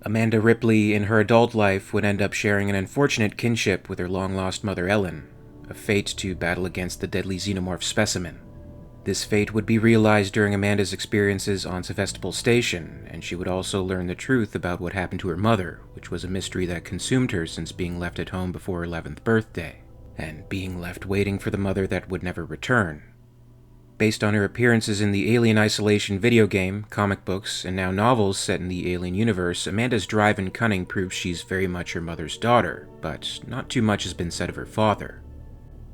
Amanda Ripley, in her adult life, would end up sharing an unfortunate kinship with her long-lost mother Ellen, a fate to battle against the deadly xenomorph specimen. This fate would be realized during Amanda's experiences on Sevestopol Station, and she would also learn the truth about what happened to her mother, which was a mystery that consumed her since being left at home before her 11th birthday, and being left waiting for the mother that would never return. Based on her appearances in the Alien Isolation video game, comic books, and now novels set in the Alien universe, Amanda's drive and cunning proves she's very much her mother's daughter, but not too much has been said of her father.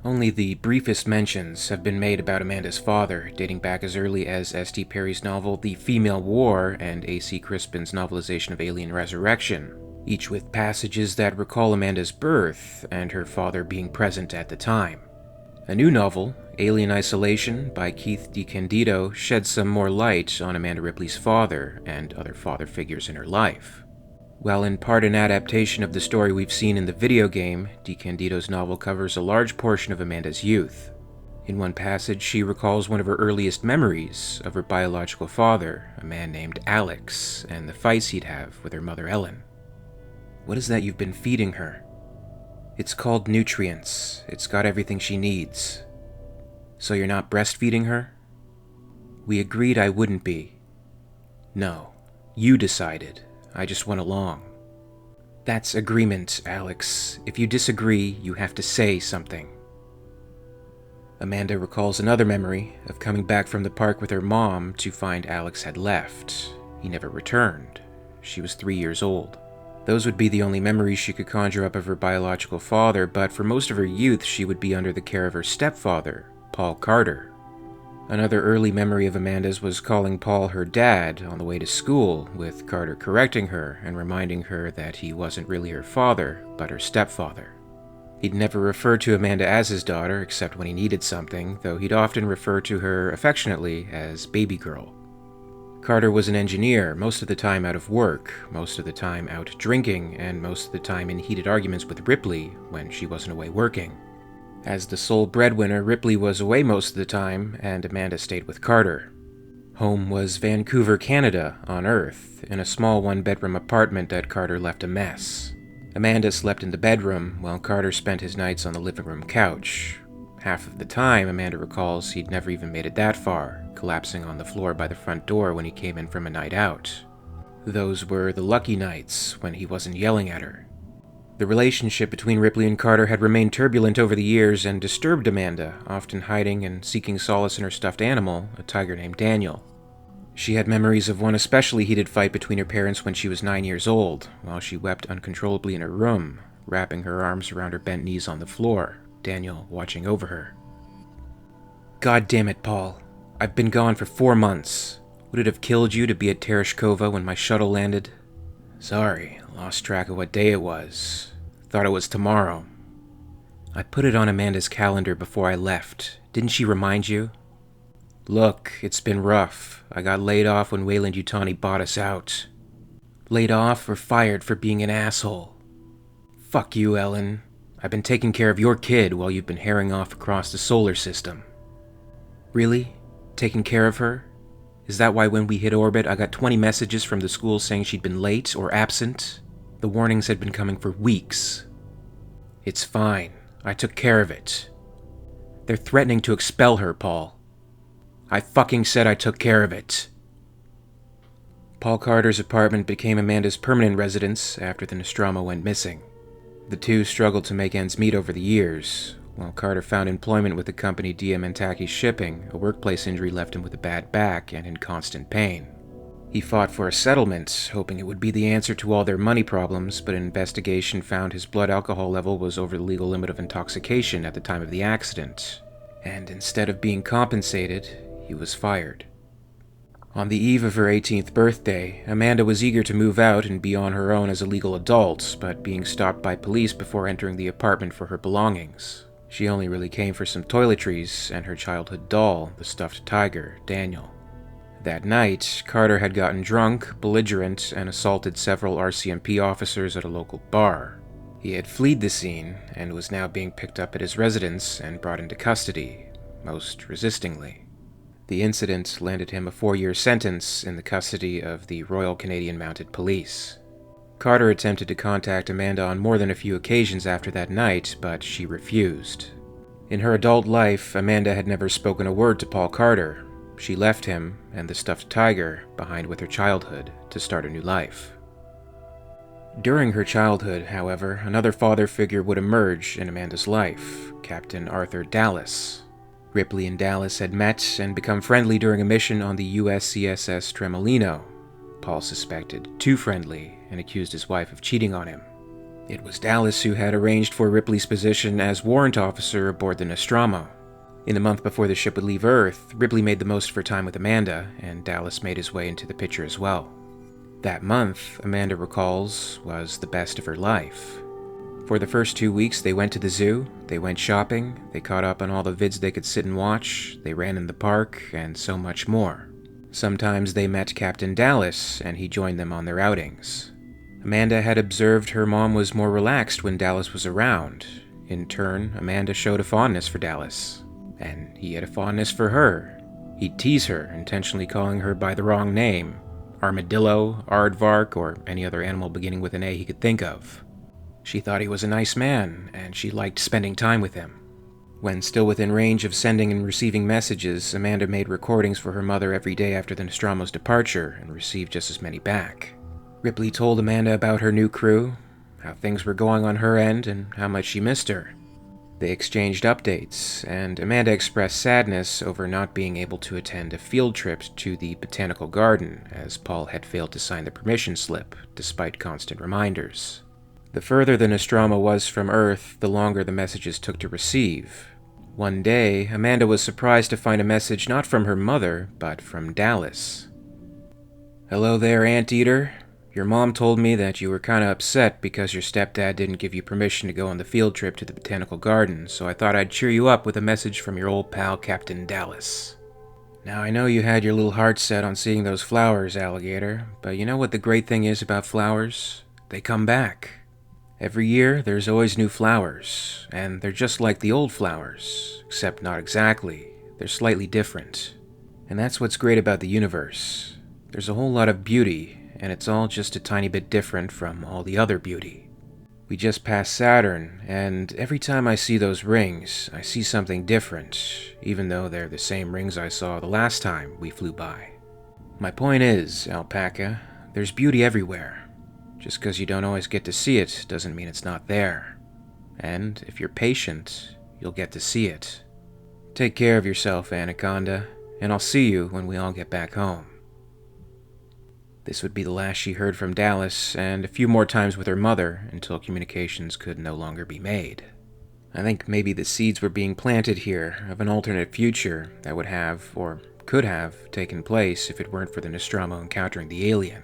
Only the briefest mentions have been made about Amanda's father, dating back as early as S.T. Perry's novel The Female War and A.C. Crispin's novelization of Alien Resurrection, each with passages that recall Amanda's birth and her father being present at the time. A new novel, Alien Isolation by Keith DeCandido, sheds some more light on Amanda Ripley's father and other father figures in her life. While in part an adaptation of the story we've seen in the video game, DeCandido's novel covers a large portion of Amanda's youth. In one passage, she recalls one of her earliest memories of her biological father, a man named Alex, and the fights he'd have with her mother Ellen. "What is that you've been feeding her?" "It's called nutrients. It's got everything she needs." "So you're not breastfeeding her?" "We agreed I wouldn't be." "No. You decided. I just went along." "That's agreement, Alex. If you disagree, you have to say something." Amanda recalls another memory of coming back from the park with her mom to find Alex had left. He never returned. She was 3 years old. Those would be the only memories she could conjure up of her biological father, but for most of her youth she would be under the care of her stepfather, Paul Carter. Another early memory of Amanda's was calling Paul her dad on the way to school, with Carter correcting her and reminding her that he wasn't really her father, but her stepfather. He'd never refer to Amanda as his daughter, except when he needed something, though he'd often refer to her affectionately as baby girl. Carter was an engineer, most of the time out of work, most of the time out drinking, and most of the time in heated arguments with Ripley when she wasn't away working. As the sole breadwinner, Ripley was away most of the time, and Amanda stayed with Carter. Home was Vancouver, Canada, on Earth, in a small one-bedroom apartment that Carter left a mess. Amanda slept in the bedroom, while Carter spent his nights on the living room couch. Half of the time, Amanda recalls he'd never even made it that far, collapsing on the floor by the front door when he came in from a night out. Those were the lucky nights when he wasn't yelling at her. The relationship between Ripley and Carter had remained turbulent over the years and disturbed Amanda, often hiding and seeking solace in her stuffed animal, a tiger named Daniel. She had memories of one especially heated fight between her parents when she was 9 years old, while she wept uncontrollably in her room, wrapping her arms around her bent knees on the floor, Daniel watching over her. "God damn it, Paul. I've been gone for 4 months. Would it have killed you to be at Tereshkova when my shuttle landed?" "Sorry, lost track of what day it was. Thought it was tomorrow." "I put it on Amanda's calendar before I left. Didn't she remind you?" "Look, it's been rough. I got laid off when YUTANI bought us out." "Laid off or fired for being an asshole?" "Fuck you, Ellen. I've been taking care of your kid while you've been herring off across the solar system." "Really? Taking care of her? Is that why when we hit orbit I got 20 messages from the school saying she'd been late or absent? The warnings had been coming for weeks." "It's fine. I took care of it." "They're threatening to expel her, Paul." "I fucking said I took care of it." Paul Carter's apartment became Amanda's permanent residence after the Nostromo went missing. The two struggled to make ends meet over the years. While Carter found employment with the company Diamantaki Shipping, a workplace injury left him with a bad back and in constant pain. He fought for a settlement, hoping it would be the answer to all their money problems, but an investigation found his blood alcohol level was over the legal limit of intoxication at the time of the accident. And instead of being compensated, he was fired. On the eve of her 18th birthday, Amanda was eager to move out and be on her own as a legal adult, but being stopped by police before entering the apartment for her belongings. She only really came for some toiletries and her childhood doll, the stuffed tiger, Daniel. That night, Carter had gotten drunk, belligerent, and assaulted several RCMP officers at a local bar. He had fled the scene and was now being picked up at his residence and brought into custody, most resistingly. The incident landed him a 4-year sentence in the custody of the Royal Canadian Mounted Police. Carter attempted to contact Amanda on more than a few occasions after that night, but she refused. In her adult life, Amanda had never spoken a word to Paul Carter. She left him, and the stuffed tiger, behind with her childhood to start a new life. During her childhood, however, another father figure would emerge in Amanda's life, Captain Arthur Dallas. Ripley and Dallas had met and become friendly during a mission on the USCSS Tremolino. Paul suspected too friendly and accused his wife of cheating on him. It was Dallas who had arranged for Ripley's position as warrant officer aboard the Nostromo. In the month before the ship would leave Earth, Ripley made the most of her time with Amanda, and Dallas made his way into the picture as well. That month, Amanda recalls, was the best of her life. For the first 2 weeks, they went to the zoo, they went shopping, they caught up on all the vids they could sit and watch, they ran in the park, and so much more. Sometimes they met Captain Dallas, and he joined them on their outings. Amanda had observed her mom was more relaxed when Dallas was around. In turn, Amanda showed a fondness for Dallas, and he had a fondness for her. He'd tease her, intentionally calling her by the wrong name, armadillo, aardvark, or any other animal beginning with an A he could think of. She thought he was a nice man, and she liked spending time with him. When still within range of sending and receiving messages, Amanda made recordings for her mother every day after the Nostromo's departure, and received just as many back. Ripley told Amanda about her new crew, how things were going on her end, and how much she missed her. They exchanged updates, and Amanda expressed sadness over not being able to attend a field trip to the botanical garden, as Paul had failed to sign the permission slip, despite constant reminders. The further the Nostromo was from Earth, the longer the messages took to receive. One day, Amanda was surprised to find a message not from her mother, but from Dallas. "Hello there, Anteater. Your mom told me that you were kinda upset because your stepdad didn't give you permission to go on the field trip to the botanical garden, so I thought I'd cheer you up with a message from your old pal, Captain Dallas. Now, I know you had your little heart set on seeing those flowers, Alligator, but you know what the great thing is about flowers? They come back. Every year, there's always new flowers, and they're just like the old flowers, except not exactly. They're slightly different. And that's what's great about the universe. There's a whole lot of beauty, and it's all just a tiny bit different from all the other beauty. We just passed Saturn, and every time I see those rings, I see something different, even though they're the same rings I saw the last time we flew by. My point is, Alpaca, there's beauty everywhere. Just because you don't always get to see it doesn't mean it's not there. And if you're patient, you'll get to see it. Take care of yourself, Anaconda, and I'll see you when we all get back home." This would be the last she heard from Dallas, and a few more times with her mother, until communications could no longer be made. I think maybe the seeds were being planted here of an alternate future that would have, or could have, taken place if it weren't for the Nostromo encountering the alien.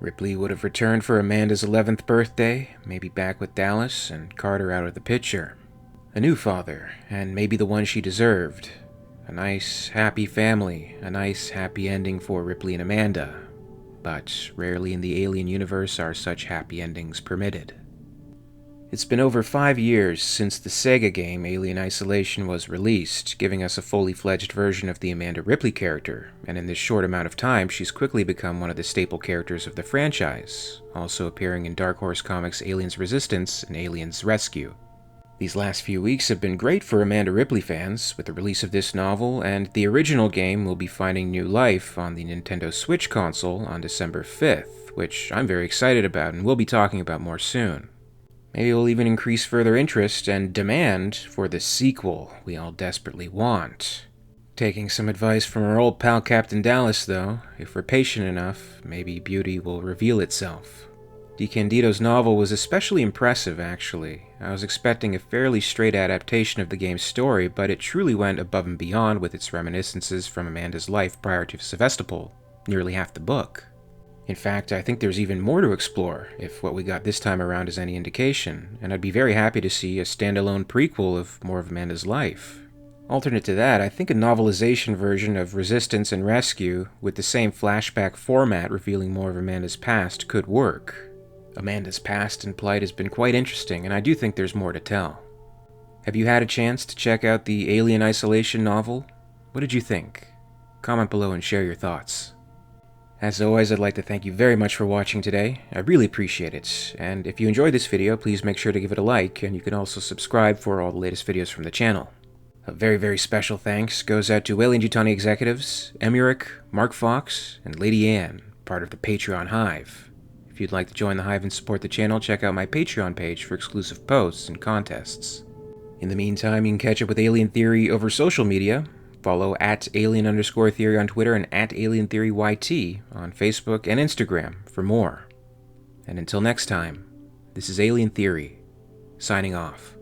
Ripley would have returned for Amanda's 11th birthday, maybe back with Dallas, and Carter out of the picture. A new father, and maybe the one she deserved. A nice, happy family, a nice, happy ending for Ripley and Amanda. But rarely in the alien universe are such happy endings permitted. It's been over 5 years since the Sega game Alien Isolation was released, giving us a fully fledged version of the Amanda Ripley character, and in this short amount of time she's quickly become one of the staple characters of the franchise, also appearing in Dark Horse Comics' Aliens Resistance and Aliens Rescue. These last few weeks have been great for Amanda Ripley fans, with the release of this novel, and the original game will be finding new life on the Nintendo Switch console on December 5th, which I'm very excited about and we'll be talking about more soon. Maybe we'll even increase further interest and demand for the sequel we all desperately want. Taking some advice from our old pal Captain Dallas, though, if we're patient enough, maybe beauty will reveal itself. DeCandido's novel was especially impressive, actually. I was expecting a fairly straight adaptation of the game's story, but it truly went above and beyond with its reminiscences from Amanda's life prior to Sevestopol, nearly half the book. In fact, I think there's even more to explore, if what we got this time around is any indication, and I'd be very happy to see a standalone prequel of more of Amanda's life. Alternate to that, I think a novelization version of Resistance and Rescue, with the same flashback format revealing more of Amanda's past, could work. Amanda's past and plight has been quite interesting, and I do think there's more to tell. Have you had a chance to check out the Alien Isolation novel? What did you think? Comment below and share your thoughts. As always, I'd like to thank you very much for watching today. I really appreciate it, and if you enjoyed this video, please make sure to give it a like, and you can also subscribe for all the latest videos from the channel. A very special thanks goes out to WEYLAND YUTANI executives, EmYarUk, Mark Fox, and Lady Anne, part of the Patreon Hive. If you'd like to join the Hive and support the channel, check out my Patreon page for exclusive posts and contests. In the meantime, you can catch up with Alien Theory over social media. Follow @alien_theory on Twitter and @alientheoryyt on Facebook and Instagram for more. And until next time, this is Alien Theory, signing off.